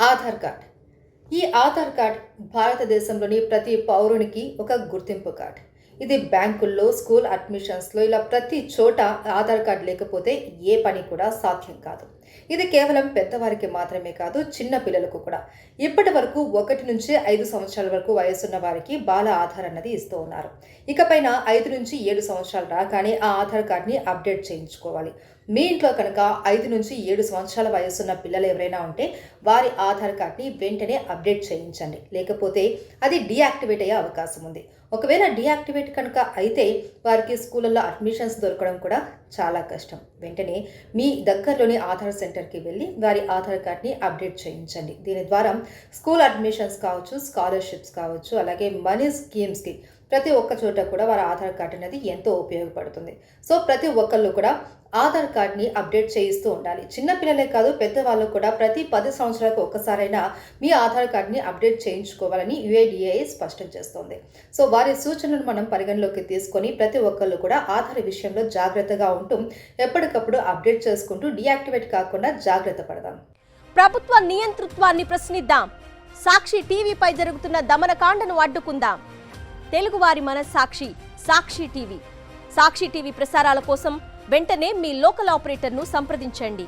Aadhaar card. ఈ Aadhaar card భారతదేశంలోని ప్రతి పౌరునికి ఒక గుర్తింపు కార్డ్. ఇది బ్యాంకుల్లో, స్కూల్ అడ్మిషన్స్‌లో ఇలా ప్రతి చోట ఆధార్ కార్డ్ లేకపోతే ఏ పని కూడా సాధ్యం కాదు. ఇది కేవలం పెద్దవారికి మాత్రమే కాదు, చిన్న పిల్లలకు కూడా. ఇప్పటి వరకు 1 నుంచి 5 సంవత్సరాల వరకు వయసున్న వారికి బాల ఆధార్ అన్నది ఇస్తూ ఉన్నారు. ఇకపైన 5 నుంచి 7 సంవత్సరాలు రాగానే ఆ ఆధార్ కార్డ్‌ని అప్డేట్ చేయించుకోవాలి. మీ ఇంట్లో కనుక 5 నుంచి 7 సంవత్సరాల వయసున్న పిల్లలు ఎవరైనా ఉంటే వారి ఆధార్ కార్డ్‌ని వెంటనే అప్డేట్ చేయించండి. లేకపోతే అది డీయాక్టివేట్ అయ్యే అవకాశం ఉంది. ఒకవేళ డీయాక్టివేట్ కనుక అయితే వారికి స్కూళ్ళల్లో అడ్మిషన్స్ దొరకడం కూడా చాలా కష్టం. వెంటనే మీ దగ్గరలోని ఆధార్ సెంటర్కి వెళ్ళి వారి ఆధార్ కార్డ్‌ని అప్డేట్ చేయించండి. దీని ద్వారా స్కూల్ అడ్మిషన్స్ కావచ్చు, స్కాలర్‌షిప్స్ కావచ్చు, అలాగే మనీ స్కీమ్స్‌కి ప్రతి ఒక్క చోట కూడా వారి ఆధార్ కార్డ్ అనేది ఎంతో ఉపయోగపడుతుంది. సో ప్రతి ఒక్కళ్ళు కూడా ఆధార్ కార్డ్‌ని అప్డేట్ చేయిస్తూ ఉండాలి. చిన్న పిల్లలే కాదు, పెద్దవాళ్ళు కూడా ప్రతి 10 సంవత్సరాలకు ఒక్కసారైనా మీ ఆధార్ కార్డ్‌ని అప్డేట్ చేయించుకోవాలని UIDAI స్పష్టం చేస్తోంది. సో వారి సూచనలను మనం పరిగణలోకి తీసుకొని ప్రతి ఒక్కళ్ళు కూడా ఆధార్ విషయంలో జాగ్రత్తగా ఉంటూ ఎప్పటికప్పుడు అప్డేట్ చేసుకుంటూ డీయాక్టివేట్ కాకుండా జాగ్రత్త పడదాం. ప్రభుత్వ నియంతృత్వాన్ని ప్రశ్నిద్దాం. సాక్షి టీవీపై జరుగుతున్న దమనకాండను అడ్డుకుందాం. తెలుగువారి మనస్సాక్షి సాక్షి టీవీ. సాక్షి టీవీ ప్రసారాల కోసం వెంటనే మీ లోకల్ ఆపరేటర్ను సంప్రదించండి.